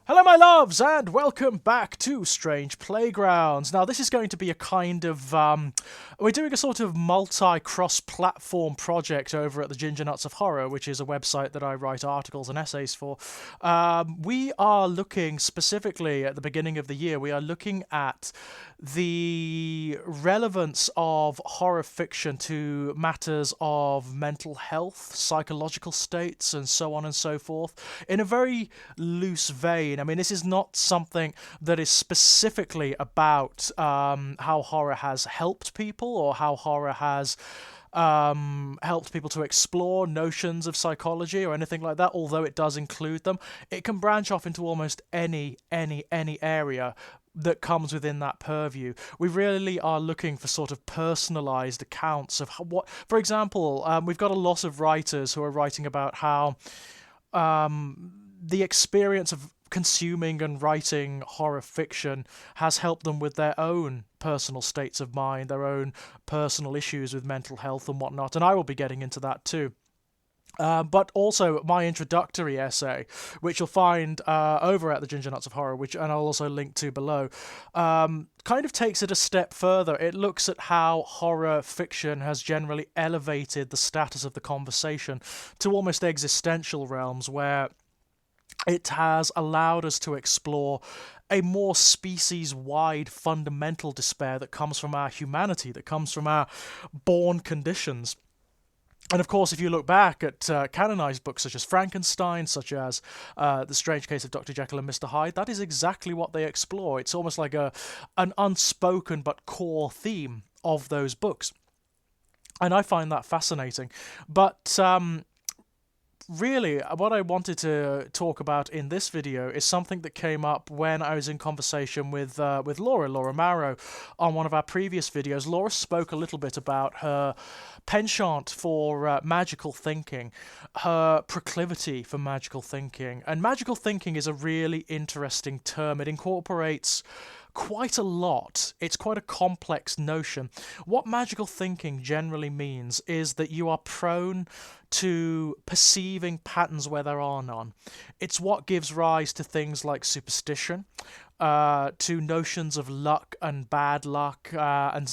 Hello, my loves, and welcome back to Strange Playgrounds. Now, this is going to be a kind of, we're doing a sort of multi-cross-platform project over at the Ginger Nuts of Horror, which is a website that I write articles and essays for. We are looking specifically at the beginning of the year, we are looking at the relevance of horror fiction to matters of mental health, psychological states, and so on and so forth, in a very loose vein. I mean, this is not something that is specifically about how horror has helped people or how horror has helped people to explore notions of psychology or anything like that, although it does include them. It can branch off into almost any area that comes within that purview. We really are looking for sort of personalized accounts of what, for example, we've got a lot of writers who are writing about how the experience of consuming and writing horror fiction has helped them with their own personal states of mind, their own personal issues with mental health and whatnot, and I will be getting into that too. But also my introductory essay, which you'll find over at the Ginger Nuts of Horror, and I'll also link to below, kind of takes it a step further. It looks at how horror fiction has generally elevated the status of the conversation to almost existential realms, where it has allowed us to explore a more species-wide fundamental despair that comes from our humanity, that comes from our born conditions. And of course, if you look back at canonized books such as Frankenstein, such as The Strange Case of Dr. Jekyll and Mr. Hyde, that is exactly what they explore. It's almost like an unspoken but core theme of those books. And I find that fascinating. But really, what I wanted to talk about in this video is something that came up when I was in conversation with Laura Marrow, on one of our previous videos. Laura spoke a little bit about her penchant for magical thinking, her proclivity for magical thinking. And magical thinking is a really interesting term. It incorporates quite a lot. It's quite a complex notion. What magical thinking generally means is that you are prone to perceiving patterns where there are none. It's what gives rise to things like superstition, to notions of luck and bad luck, and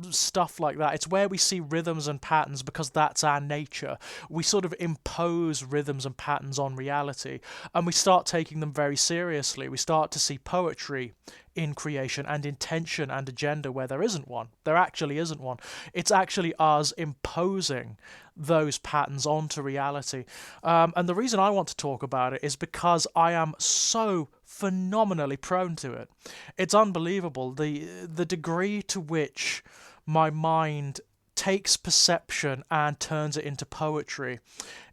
stuff like that. It's where we see rhythms and patterns because that's our nature. We sort of impose rhythms and patterns on reality, and we start taking them very seriously. We start to see poetry in creation and intention and agenda where there isn't one. There actually isn't one. It's actually us imposing those patterns onto reality. And the reason I want to talk about it is because I am so phenomenally prone to it. It's unbelievable. The degree to which my mind takes perception and turns it into poetry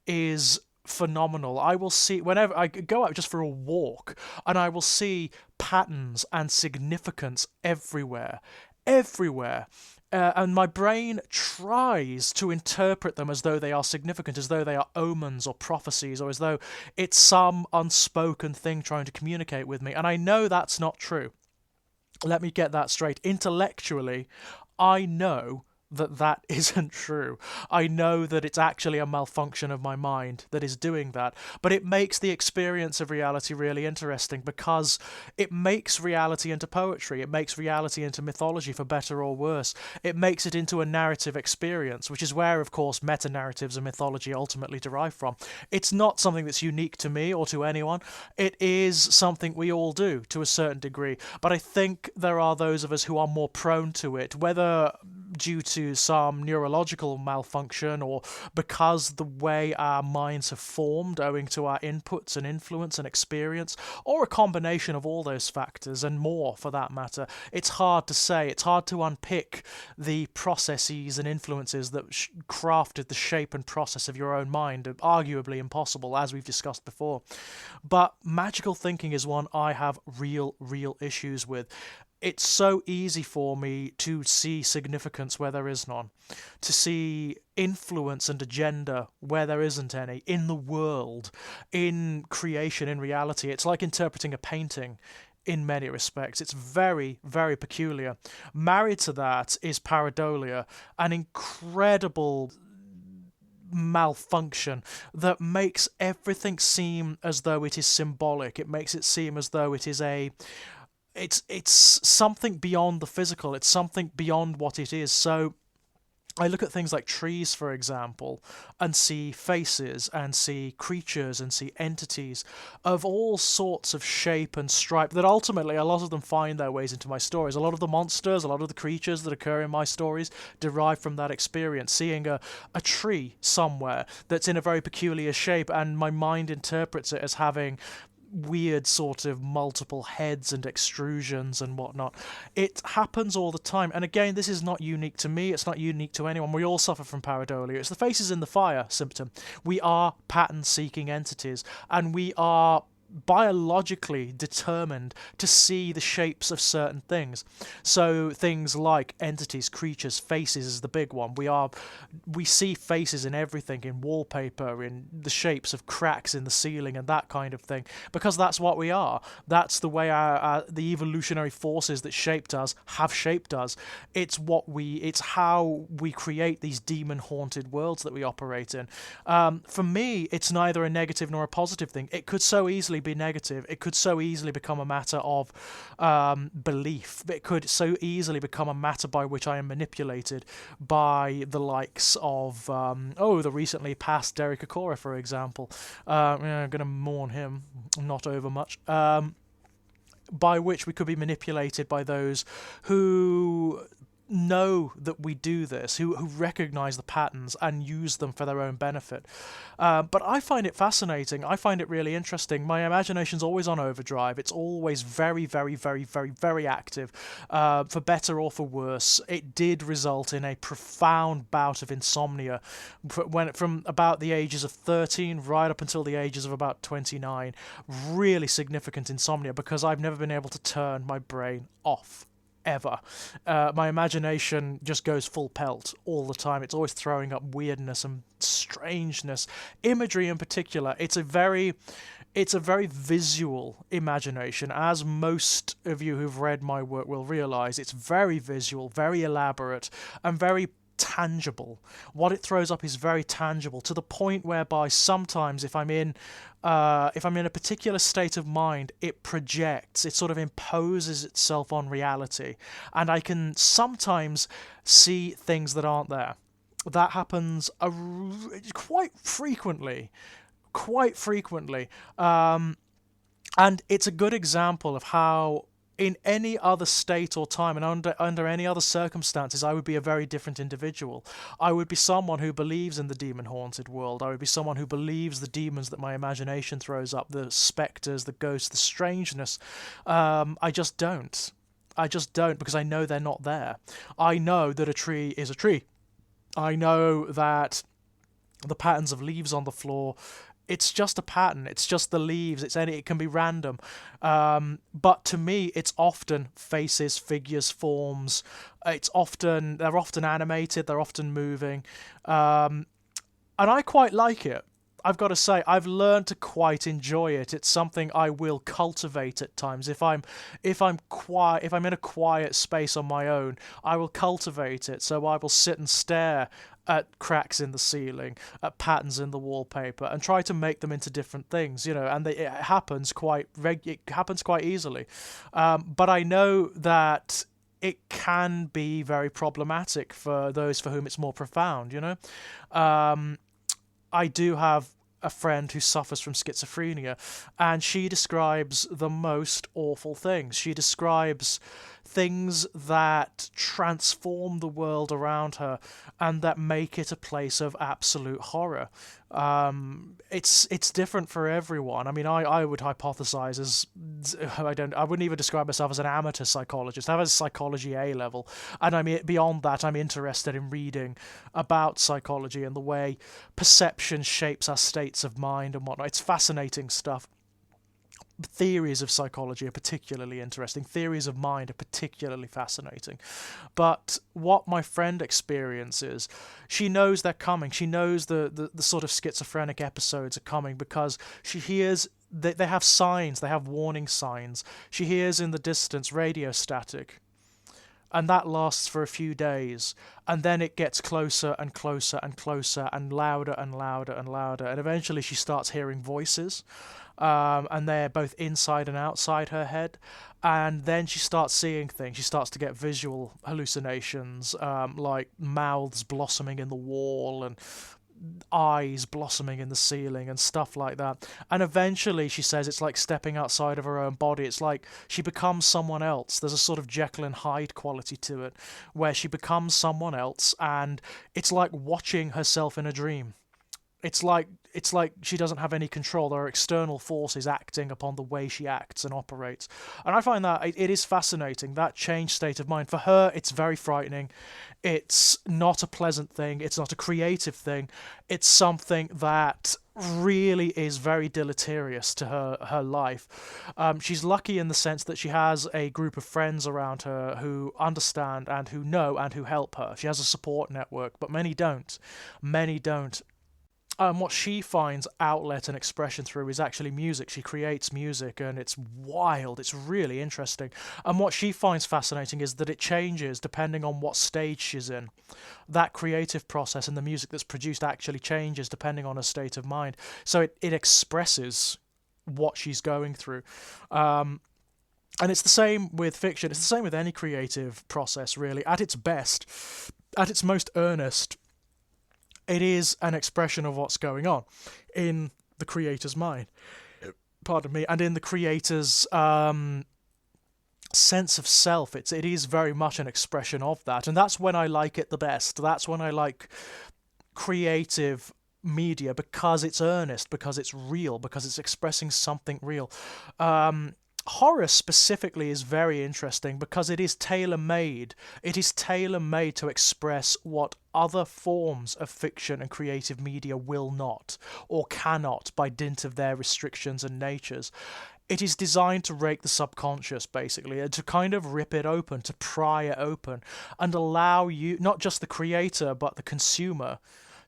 is phenomenal. I will see, whenever I go out just for a walk, and I will see patterns and significance everywhere. And my brain tries to interpret them as though they are significant, as though they are omens or prophecies, or as though it's some unspoken thing trying to communicate with me. And I know that's not true. Let me get that straight. Intellectually, I know that isn't true. I know that it's actually a malfunction of my mind that is doing that. But it makes the experience of reality really interesting, because it makes reality into poetry. It makes reality into mythology, for better or worse. It makes it into a narrative experience, which is where, of course, meta-narratives and mythology ultimately derive from. It's not something that's unique to me or to anyone. It is something we all do to a certain degree. But I think there are those of us who are more prone to it, whether due to some neurological malfunction or because the way our minds have formed owing to our inputs and influence and experience, or a combination of all those factors and more for that matter. It's hard to say. It's hard to unpick the processes and influences that crafted the shape and process of your own mind. Arguably impossible, as we've discussed before. But magical thinking is one I have real issues with. It's so easy for me to see significance where there is none, to see influence and agenda where there isn't any, in the world, in creation, in reality. It's like interpreting a painting in many respects. It's very peculiar. Married to that is pareidolia, an incredible malfunction that makes everything seem as though it is symbolic. It makes it seem as though it is it's something beyond the physical. It's something beyond what it is. So I look at things like trees, for example, and see faces and see creatures and see entities of all sorts of shape and stripe that ultimately a lot of them find their ways into my stories. A lot of the monsters, a lot of the creatures that occur in my stories derive from that experience, seeing a tree somewhere that's in a very peculiar shape, and my mind interprets it as having weird sort of multiple heads and extrusions and whatnot. It happens all the time. And again, this is not unique to me. It's not unique to anyone. We all suffer from pareidolia. It's the faces in the fire symptom. We are pattern-seeking entities, and we are biologically determined to see the shapes of certain things. So things like entities, creatures, faces is the big one. We see faces in everything, in wallpaper, in the shapes of cracks in the ceiling and that kind of thing, because that's what we are. That's the way the evolutionary forces that shaped us have shaped us. It's how we create these demon-haunted worlds that we operate in. For me, it's neither a negative nor a positive thing. It could so easily be negative. It could so easily become a matter of belief. It could so easily become a matter by which I am manipulated by the likes of the recently passed Derek Akora, for example. I'm going to mourn him, not over much. By which we could be manipulated by those who know that we do this, who recognize the patterns and use them for their own benefit. But I find it fascinating. I find it really interesting. My imagination's always on overdrive. It's always very, very, very, very, very active, for better or for worse. It did result in a profound bout of insomnia from about the ages of 13 right up until the ages of about 29. Really significant insomnia, because I've never been able to turn my brain off. Ever. My imagination just goes full pelt all the time. It's always throwing up weirdness and strangeness. Imagery in particular, it's a very visual imagination, as most of you who've read my work will realize. It's very visual, very elaborate, and very tangible. What it throws up is very tangible, to the point whereby sometimes if I'm in a particular state of mind, it projects, it sort of imposes itself on reality, and I can sometimes see things that aren't there. That happens quite frequently. And it's a good example of how in any other state or time and under any other circumstances, I would be a very different individual. I would be someone who believes in the demon-haunted world. I would be someone who believes the demons that my imagination throws up, the spectres, the ghosts, the strangeness. I just don't. Because I know they're not there. I know that a tree is a tree. I know that the patterns of leaves on the floor, it's just a pattern. It's just the leaves. It can be random. But to me, it's often faces, figures, forms. They're often animated. They're often moving. And I quite like it. I've got to say, I've learned to quite enjoy it. It's something I will cultivate at times. If I'm in a quiet space on my own, I will cultivate it. So I will sit and stare at cracks in the ceiling, at patterns in the wallpaper, and try to make them into different things, and it happens quite easily. But I know that it can be very problematic for those for whom it's more profound, I do have a friend who suffers from schizophrenia, and she describes the most awful things. She describes things that transform the world around her and that make it a place of absolute horror. It's different for everyone. I mean, I would hypothesize as I wouldn't even describe myself as an amateur psychologist. I have a psychology A level, and beyond that, I'm interested in reading about psychology and the way perception shapes our states of mind and whatnot. It's fascinating stuff. Theories of psychology are particularly interesting. Theories of mind are particularly fascinating. But what my friend experiences, she knows they're coming. She knows the sort of schizophrenic episodes are coming because she hears they have signs, they have warning signs. She hears in the distance radio static. and that lasts for a few days, and then it gets closer and closer and closer and louder and louder and louder, and eventually she starts hearing voices, and they're both inside and outside her head. And then she starts seeing things. She starts to get visual hallucinations, like mouths blossoming in the wall and eyes blossoming in the ceiling and stuff like that. And eventually, she says it's like stepping outside of her own body. It's like she becomes someone else. There's a sort of Jekyll and Hyde quality to it, where she becomes someone else, and it's like watching herself in a dream. It's like she doesn't have any control. There are external forces acting upon the way she acts and operates. And I find that it is fascinating, that changed state of mind. For her, it's very frightening. It's not a pleasant thing. It's not a creative thing. It's something that really is very deleterious to her life. She's lucky in the sense that she has a group of friends around her who understand and who know and who help her. She has a support network, but many don't. Many don't. What she finds outlet and expression through is actually music. She creates music, and it's wild. It's really interesting. And what she finds fascinating is that it changes depending on what stage she's in. That creative process and the music that's produced actually changes depending on her state of mind. So it expresses what she's going through. And it's the same with fiction. It's the same with any creative process, really. At its best, at its most earnest, it is an expression of what's going on in the creator's mind. Pardon me. And in the creator's sense of self. It is very much an expression of that. And that's when I like it the best. That's when I like creative media, because it's earnest, because it's real, because it's expressing something real. Horror specifically is very interesting because it is tailor-made. It is tailor-made to express what other forms of fiction and creative media will not or cannot by dint of their restrictions and natures. It is designed to rake the subconscious, basically, and to kind of rip it open, to pry it open, and allow you, not just the creator, but the consumer,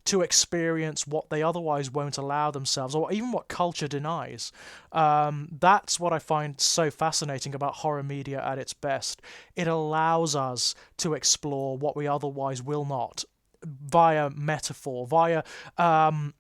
to experience what they otherwise won't allow themselves, or even what culture denies. That's what I find so fascinating about horror media at its best. It allows us to explore what we otherwise will not, via metaphor, via an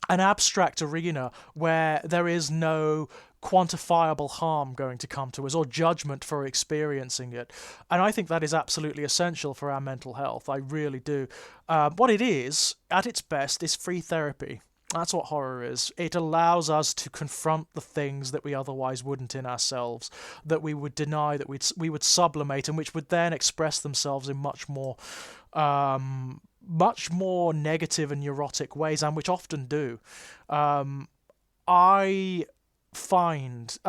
abstract arena where there is no quantifiable harm going to come to us or judgment for experiencing it. And I think that is absolutely essential for our mental health. I really do. What it is, at its best, is free therapy. That's what horror is. It allows us to confront the things that we otherwise wouldn't in ourselves, that we would deny, that we would sublimate, and which would then express themselves in much more negative and neurotic ways, and which often do. I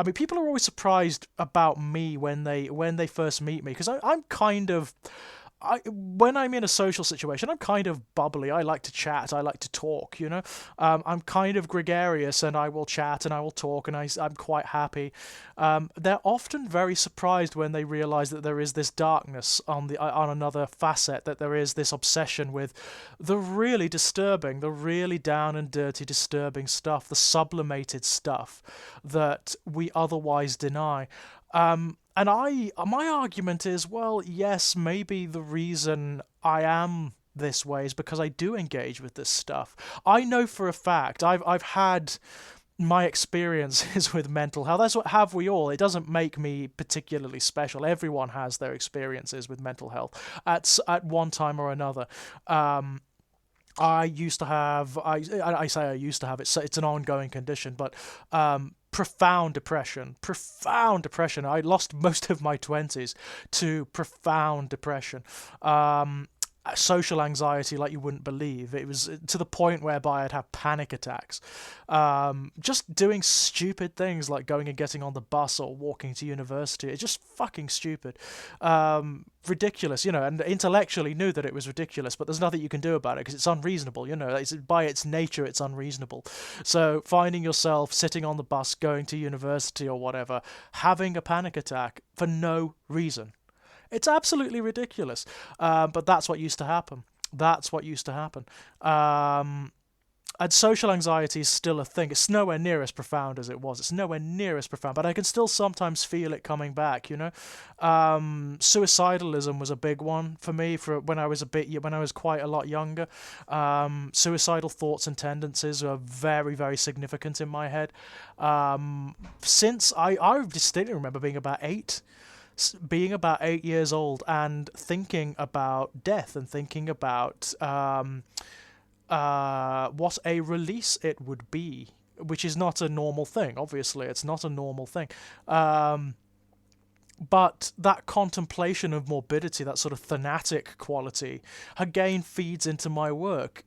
mean, people are always surprised about me when they first meet me, because I'm kind of, when I'm in a social situation, I'm kind of bubbly. I like to chat. I like to talk, you know. I'm kind of gregarious, and I will chat and I will talk, and I'm quite happy. They're often very surprised when they realize that there is this darkness on another facet, that there is this obsession with the really disturbing, the really down and dirty, disturbing stuff, the sublimated stuff that we otherwise deny. And my argument is, well, yes, maybe the reason I am this way is because I do engage with this stuff. I know for a fact, I've had my experiences with mental health. That's what have we all. It doesn't make me particularly special. Everyone has their experiences with mental health at one time or another. I used to have, I say I used to have, it's an ongoing condition, but profound depression. I lost most of my 20s to profound depression. Social anxiety like you wouldn't believe. It was to the point whereby I'd have panic attacks. Just doing stupid things like going and getting on the bus or walking to university. It's just fucking stupid. Ridiculous, you know, and intellectually knew that it was ridiculous, but there's nothing you can do about it because it's unreasonable, you know. By its nature, it's unreasonable. So finding yourself sitting on the bus, going to university or whatever, having a panic attack for no reason. It's absolutely ridiculous. But that's what used to happen. And social anxiety is still a thing. It's nowhere near as profound as it was. It's nowhere near as profound, but I can still sometimes feel it coming back. Suicidalism was a big one for me for when I was quite a lot younger. Suicidal thoughts and tendencies were very, very significant in my head. Since I distinctly remember being about 8 years old and thinking about death and thinking about what a release it would be, which is not a normal thing. Obviously, it's not a normal thing. But that contemplation of morbidity, that sort of thanatic quality, again feeds into my work.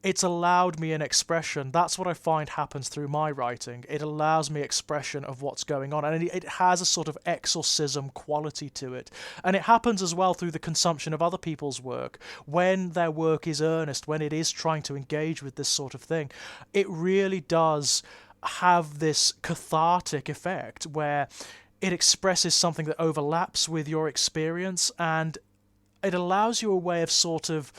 It's allowed me an expression. That's what I find happens through my writing. It allows me expression of what's going on, and it has a sort of exorcism quality to it. And it happens as well through the consumption of other people's work. When their work is earnest, when it is trying to engage with this sort of thing, it really does have this cathartic effect where it expresses something that overlaps with your experience, and it allows you a way of sort of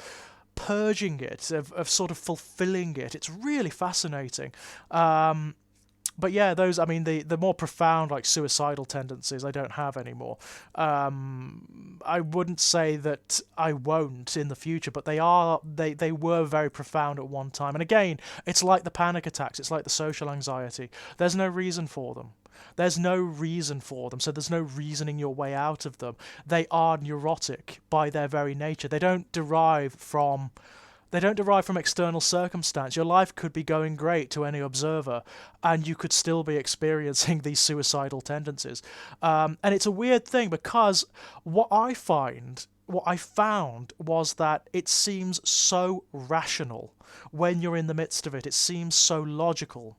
purging it, of sort of fulfilling it. It's really fascinating. But yeah, the more profound, like suicidal tendencies, I don't have anymore. I wouldn't say that I won't in the future, but they were very profound at one time. And again, it's like the panic attacks, it's like the social anxiety. There's no reason for them. There's no reason for them, so there's no reasoning your way out of them. They are neurotic by their very nature. They don't derive from external circumstance. Your life could be going great to any observer, and you could still be experiencing these suicidal tendencies. And it's a weird thing because what I found was that it seems so rational when you're in the midst of it. It seems so logical.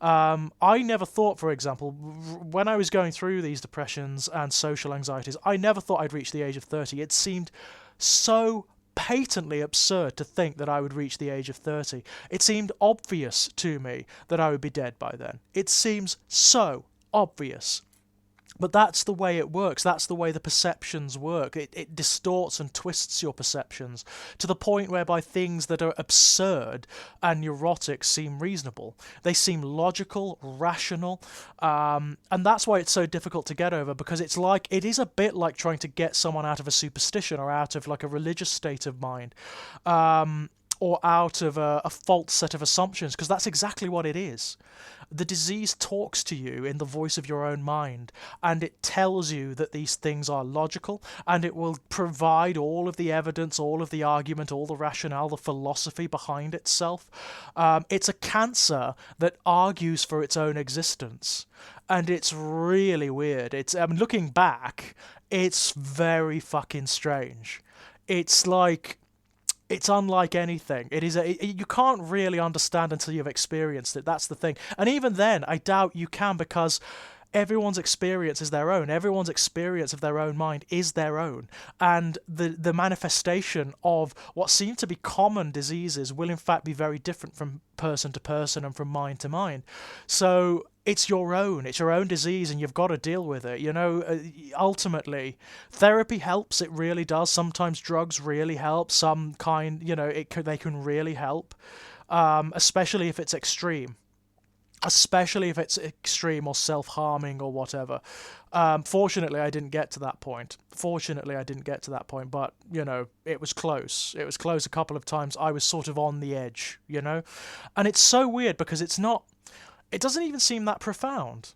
I never thought, for example, when I was going through these depressions and social anxieties, I never thought I'd reach the age of 30. It seemed so patently absurd to think that I would reach the age of 30. It seemed obvious to me that I would be dead by then. It seems so obvious. But that's the way it works. That's the way the perceptions work. It distorts and twists your perceptions to the point whereby things that are absurd and neurotic seem reasonable. They seem logical, rational, and that's why it's so difficult to get over, because it is a bit like trying to get someone out of a superstition or out of like a religious state of mind. Or out of a false set of assumptions, because that's exactly what it is. The disease talks to you in the voice of your own mind, and it tells you that these things are logical, and it will provide all of the evidence, all of the argument, all the rationale, the philosophy behind itself. It's a cancer that argues for its own existence, and it's really weird. Looking back, it's very fucking strange. It's unlike anything. You can't really understand until you've experienced it. That's the thing. And even then, I doubt you can, because everyone's experience is their own. Everyone's experience of their own mind is their own. And the manifestation of what seem to be common diseases will in fact be very different from person to person and from mind to mind. So it's your own disease, and you've got to deal with it. Ultimately, therapy helps. It really does. Sometimes drugs really help. They can really help, especially if it's extreme. Especially if it's extreme or self-harming or whatever. Fortunately, I didn't get to that point. But, it was close. It was close a couple of times. I was sort of on the edge, And it's so weird because it doesn't even seem that profound.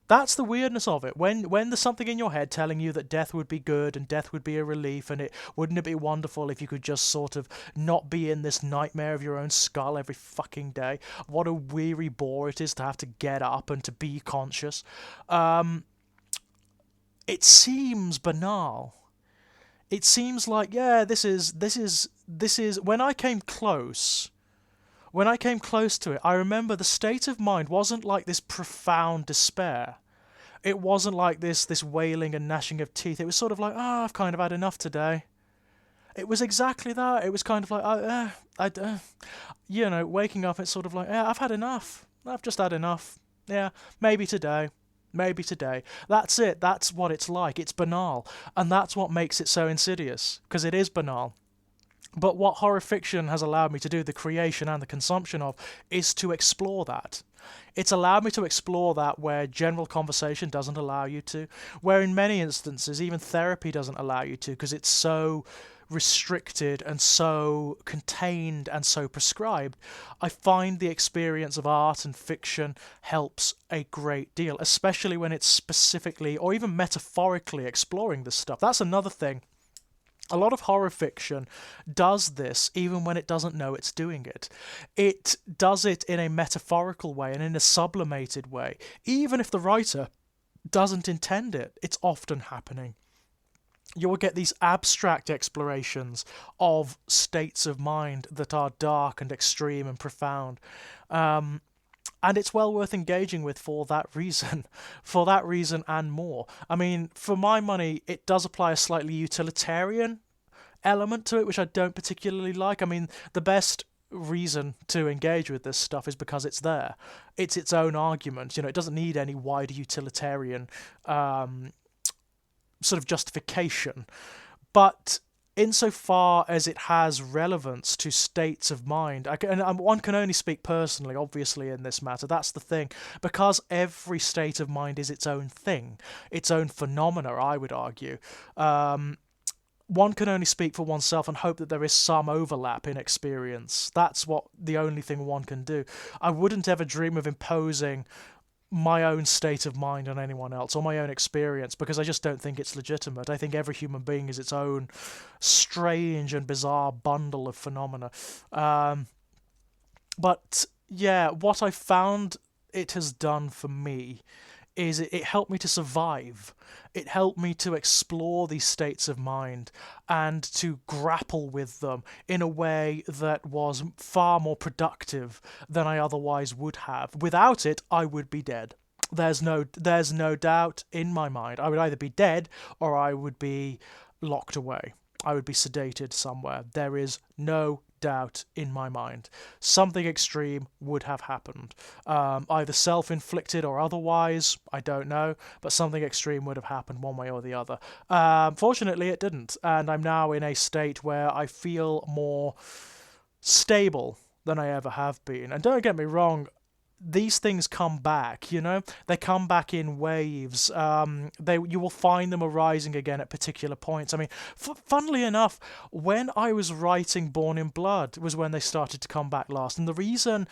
That's the weirdness of it. When there's something in your head telling you that death would be good and death would be a relief, and wouldn't it be wonderful if you could just sort of not be in this nightmare of your own skull every fucking day? What a weary bore it is to have to get up and to be conscious. It seems banal. It seems like, yeah, this is when I came close. When I came close to it, I remember the state of mind wasn't like this profound despair. It wasn't like this wailing and gnashing of teeth. It was sort of like, I've kind of had enough today. It was exactly that. It was kind of like, waking up, it's sort of like, I've had enough. I've just had enough. Yeah, maybe today. That's it. That's what it's like. It's banal. And that's what makes it so insidious, because it is banal. But what horror fiction has allowed me to do, the creation and the consumption of, is to explore that. It's allowed me to explore that where general conversation doesn't allow you to, where in many instances even therapy doesn't allow you to, because it's so restricted and so contained and so prescribed. I find the experience of art and fiction helps a great deal, especially when it's specifically or even metaphorically exploring this stuff. That's another thing. A lot of horror fiction does this even when it doesn't know it's doing it. It does it in a metaphorical way and in a sublimated way. Even if the writer doesn't intend it, it's often happening. You will get these abstract explorations of states of mind that are dark and extreme and profound. And it's well worth engaging with for that reason, for that reason and more. I mean, for my money, it does apply a slightly utilitarian element to it, which I don't particularly like. I mean, the best reason to engage with this stuff is because it's there. It's its own argument. It doesn't need any wider utilitarian sort of justification. But insofar as it has relevance to states of mind, and one can only speak personally, obviously, in this matter. That's the thing. Because every state of mind is its own thing, its own phenomena, I would argue. One can only speak for oneself and hope that there is some overlap in experience. That's the only thing one can do. I wouldn't ever dream of imposing my own state of mind on anyone else or my own experience, because I just don't think it's legitimate. I think every human being is its own strange and bizarre bundle of phenomena. But yeah, what I found it has done for me is it helped me to survive. It helped me to explore these states of mind and to grapple with them in a way that was far more productive than I otherwise would have. Without it, I would be dead. There's no doubt in my mind. I would either be dead or I would be locked away. I would be sedated somewhere. There is no doubt in my mind. Something extreme would have happened. Either self-inflicted or otherwise, I don't know, but something extreme would have happened one way or the other. Fortunately, it didn't, and I'm now in a state where I feel more stable than I ever have been. And don't get me wrong, these things come back, they come back in waves. You will find them arising again at particular points. I mean, funnily enough, when I was writing Born in Blood was when they started to come back last. And the reason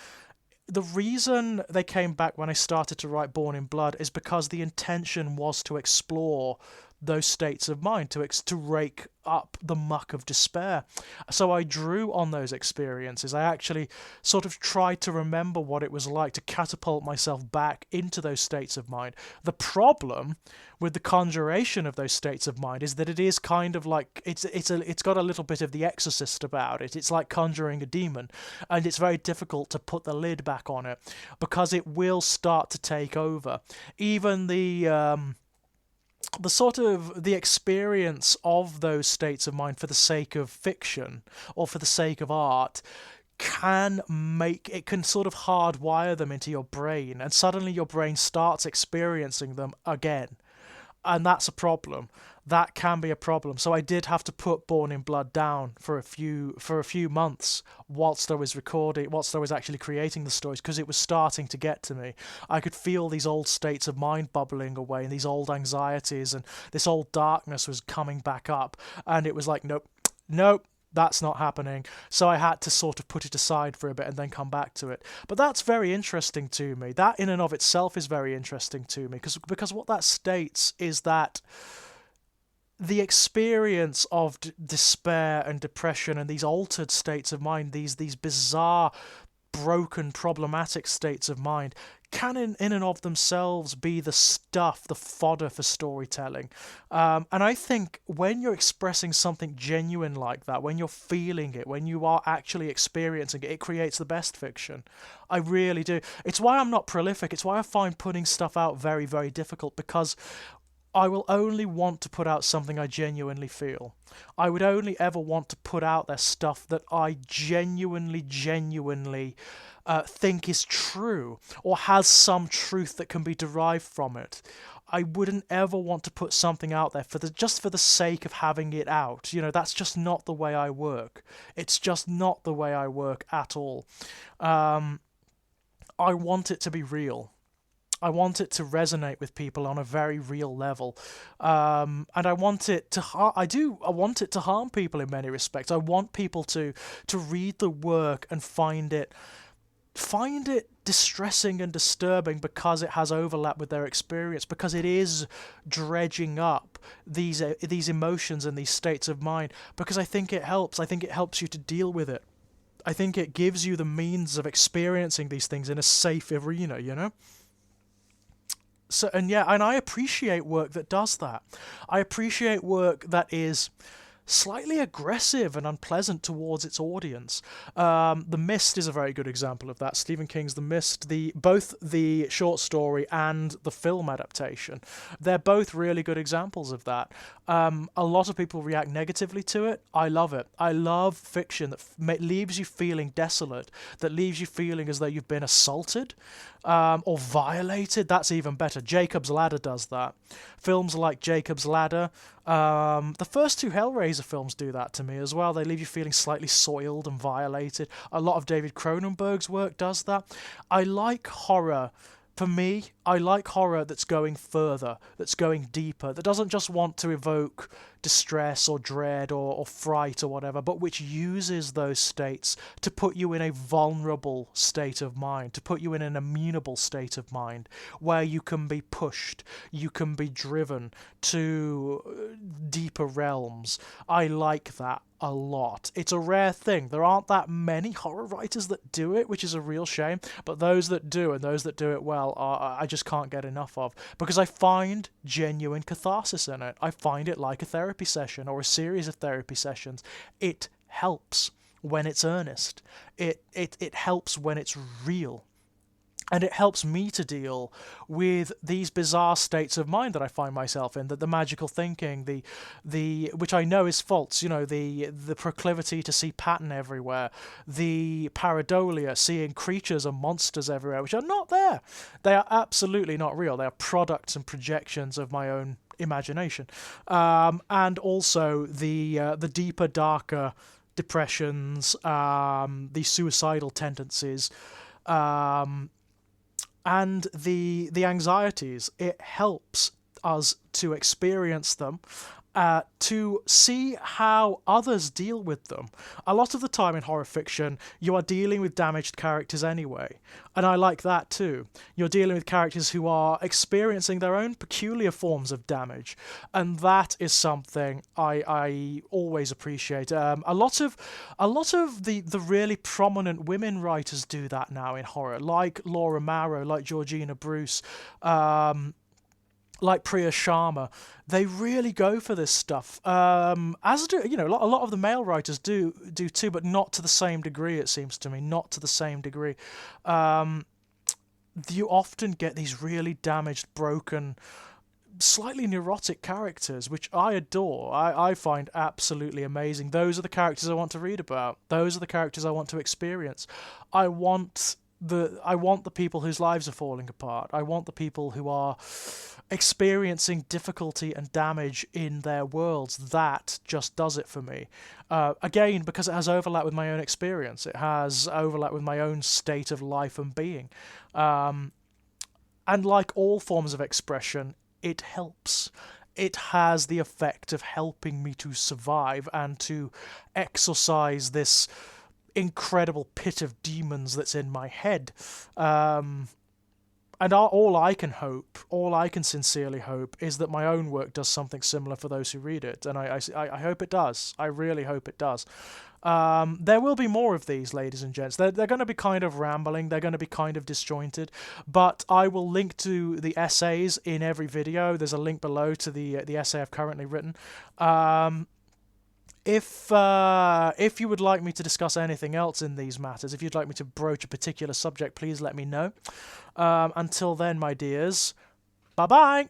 they came back when I started to write Born in Blood is because the intention was to explore those states of mind, to rake up the muck of despair. So I drew on those experiences. I actually sort of tried to remember what it was like to catapult myself back into those states of mind. The problem with the conjuration of those states of mind is that it is kind of like it's got a little bit of The Exorcist about it. It's like conjuring a demon, and it's very difficult to put the lid back on it because it will start to take over. Even the experience of those states of mind for the sake of fiction or for the sake of art can sort of hardwire them into your brain, and suddenly your brain starts experiencing them again. And that's a problem. That can be a problem. So I did have to put Born in Blood down for a few months whilst I was actually creating the stories, because it was starting to get to me. I could feel these old states of mind bubbling away, and these old anxieties, and this old darkness was coming back up, and it was like, nope, that's not happening. So I had to sort of put it aside for a bit and then come back to it. But that's very interesting to me. That in and of itself is very interesting to me, because what that states is that the experience of despair and depression and these altered states of mind, these bizarre, broken, problematic states of mind, can in and of themselves be the stuff, the fodder for storytelling. And I think when you're expressing something genuine like that, when you're feeling it, when you are actually experiencing it, it creates the best fiction. I really do. It's why I'm not prolific. It's why I find putting stuff out very, very difficult, because I will only want to put out something I genuinely feel. I would only ever want to put out there stuff that I genuinely think is true or has some truth that can be derived from it. I wouldn't ever want to put something out there just for the sake of having it out. That's just not the way I work. It's just not the way I work at all. I want it to be real. I want it to resonate with people on a very real level, and I want it to. I want it to harm people in many respects. I want people to read the work and find it distressing and disturbing because it has overlap with their experience, because it is dredging up these emotions and these states of mind. Because I think it helps. I think it helps you to deal with it. I think it gives you the means of experiencing these things in a safe arena. So, and I appreciate work that does that. I appreciate work that is slightly aggressive and unpleasant towards its audience. The Mist is a very good example of that. Stephen King's The Mist, both the short story and the film adaptation, they're both really good examples of that. A lot of people react negatively to it. I love it. I love fiction that leaves you feeling desolate, that leaves you feeling as though you've been assaulted or violated. That's even better. Jacob's Ladder does that. Films like Jacob's Ladder, the first two Hellraiser films do that to me as well. They leave you feeling slightly soiled and violated. A lot of David Cronenberg's work does that. I like horror. For me, I like horror that's going further, that's going deeper, that doesn't just want to evoke distress or dread or fright or whatever, but which uses those states to put you in a vulnerable state of mind, to put you in an amenable state of mind, where you can be pushed, you can be driven to deeper realms. I like that a lot. It's a rare thing. There aren't that many horror writers that do it, which is a real shame, but those that do, and those that do it well, I just can't get enough of, because I find genuine catharsis in it. I find it like a therapy session or a series of therapy sessions. It helps when it's earnest. It helps when it's real. And it helps me to deal with these bizarre states of mind that I find myself in, the magical thinking, the which I know is false, the proclivity to see pattern everywhere, the pareidolia, seeing creatures and monsters everywhere, which are not there. They are absolutely not real. They are products and projections of my own imagination. And also the deeper, darker depressions, the suicidal tendencies, and the anxieties. It helps us to experience them, to see how others deal with them. A lot of the time in horror fiction, you are dealing with damaged characters anyway, and I like that too. You're dealing with characters who are experiencing their own peculiar forms of damage, and that is something I always appreciate. A lot of the really prominent women writers do that now in horror, like Laura Marrow, like Georgina Bruce, like Priya Sharma. They really go for this stuff, as do a lot of the male writers do too, but not to the same degree. It seems to me, not to the same degree. You often get these really damaged, broken, slightly neurotic characters, which I adore. I find absolutely amazing. Those are the characters I want to read about. Those are the characters I want to experience. I want the people whose lives are falling apart. I want the people who are experiencing difficulty and damage in their worlds. That just does it for me. Again, because it has overlap with my own experience. It has overlap with my own state of life and being. And like all forms of expression, it helps. It has the effect of helping me to survive and to exorcise this incredible pit of demons that's in my head. And all I can sincerely hope, is that my own work does something similar for those who read it, and I hope it does. I really hope it does. There will be more of these, ladies and gents. They're going to be kind of rambling, they're going to be kind of disjointed, but I will link to the essays in every video. There's a link below to the essay I've currently written. If you would like me to discuss anything else in these matters, if you'd like me to broach a particular subject, please let me know. Until then, my dears, bye-bye!